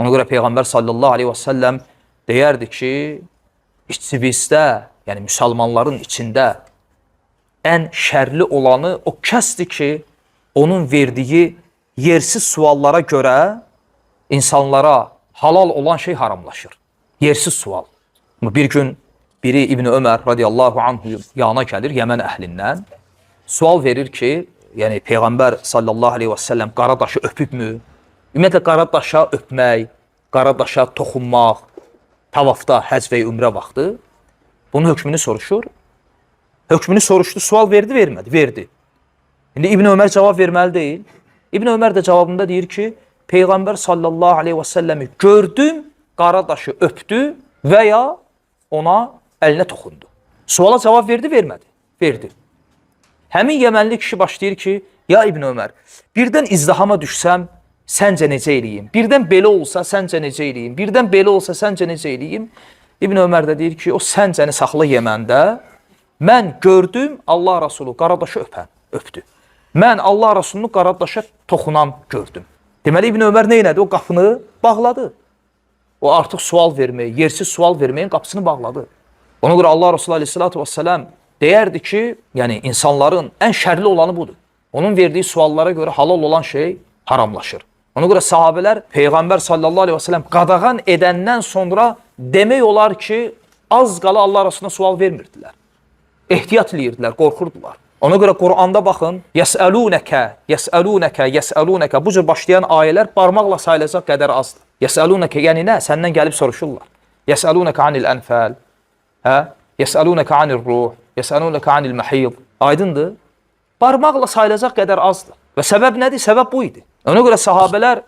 Ona görə Peyğəmbər sallallahu aleyhi və səlləm deyərdi ki, içimizdə, yəni müsəlmanların içində ən şərli olanı o kəsdir ki, onun verdiyi yersiz suallara görə insanlara halal olan şey haramlaşır. Yersiz sual. Bir gün biri İbn Ömər radiyallahu anhu yana gəlir Yəmən əhlindən. Sual verir ki, yəni Peyğəmbər sallallahu aleyhi və səlləm qara daşı öpübmü? Ümumiyyətlə qara daşa öpmək, qara daşa toxunmaq, tavafda, həc və ümrə vaxtı bunun hökmünü soruşur. Hökmünü soruşdu, sual verdi, vermədi? Verdi. İndi İbn Ömər cavab verməli deyil. İbn Ömər də cavabında deyir ki, Peyğəmbər sallallahu aleyhi və səlləmi gördüm, qara daşı öpdü və ya ona əlinə toxundu. Suala cavab verdi, vermədi? Verdi. Həmin Yəmənli kişi başlayır ki, ya İbn Ömər, birdən izdihama düşsəm, səncə necə eləyim? Birdən belə olsa, səncə necə eləyim? Birdən belə olsa, səncə necə eləyim? İbn Ömər də deyir ki, o səncəni saxla Yəməndə, mən gördüm Allah Rasulü qaradaşı öpdü. Mən Allah Rasulunu qaradaşa toxunan gördüm. Deməli, İbn Ömər neynədi? O qapını bağladı. O artıq sual verməyi, yersiz sual verməyin qapısını bağladı. Ona görə Allah Rasulü aleyhissalatu vesselam deyərdi ki, yəni insanların ən şərli olanı budur. Onun verdiyi suallara görə halal olan şey haramlaşır. Ona görə sahabələr Peyğəmbər sallallahu aleyhi və səlləm qadağan edəndən sonra demək olar ki, az qala Allah Rasuluna sual vermirdilər. Ehtiyat eləyirdilər, qorxurdular. Ona görə Quranda baxın, yəsəlunəkə, yəsəlunəkə, yəsəlunəkə, bu cür başlayan ayələr barmaqla sayılacaq qədər azdır. Yəsəlunəkə, yəni nə? Səndən gəlib soruşurlar. Yəsəlunəkə anil ənfəl, yəsəlunəkə anil ruh, yəsəlunəkə anil məhid. Aydındır? Barmaqla sayılacaq qədər azdır. Və səbəb nədir? Səbəb bu idi. Ona görə sahabələr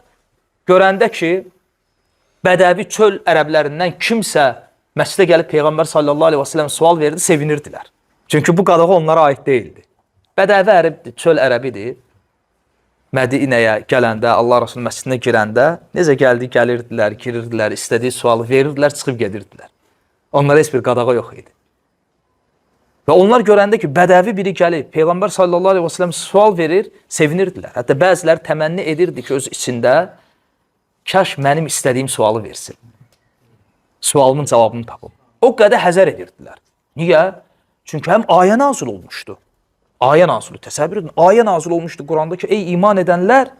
görəndə ki, bədəvi çöl ərəblərindən kimsə məscidə gəlib Peyğəmbər sallallahu aleyhi və səlləm sual verdi, sevinirdilər. Çünki bu qadağa onlara aid deyildi. Bədəvi ərəbdir, çöl ərəbidir. Mədinəyə gələndə, Allah Rasulunun məscidinə girəndə necə gəldi, gəlirdilər, girirdilər, istədiyi sualı verirdilər, çıxıb gedirdilər. Onlara heç bir qadağa yox idi. Və onlar görəndə ki, bədəvi biri gəlib, Peyğəmbər sallallahu aleyhi və səlləm sual verir, sevinirdilər. Hətta bəziləri təmənni edirdi ki, öz içində, kaş mənim istədiyim sualı versin. Sualımın cavabını tapım. O qədər həzər edirdilər. Niyə? Çünki həm ayə nazil olmuşdu. Ayə nazil, təsəvvür edin, ayə nazil olmuşdu Quranda ki, ey iman edənlər,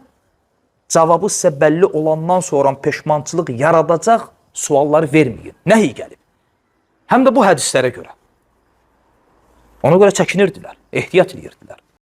cavabı sizə bəlli olandan sonra peşmançılıq yaradacaq sualları verməyin. Nəhi gəlib? Həm də bu hədislərə görə. Ona görə çəkinirdilər, ehtiyat edirdilər.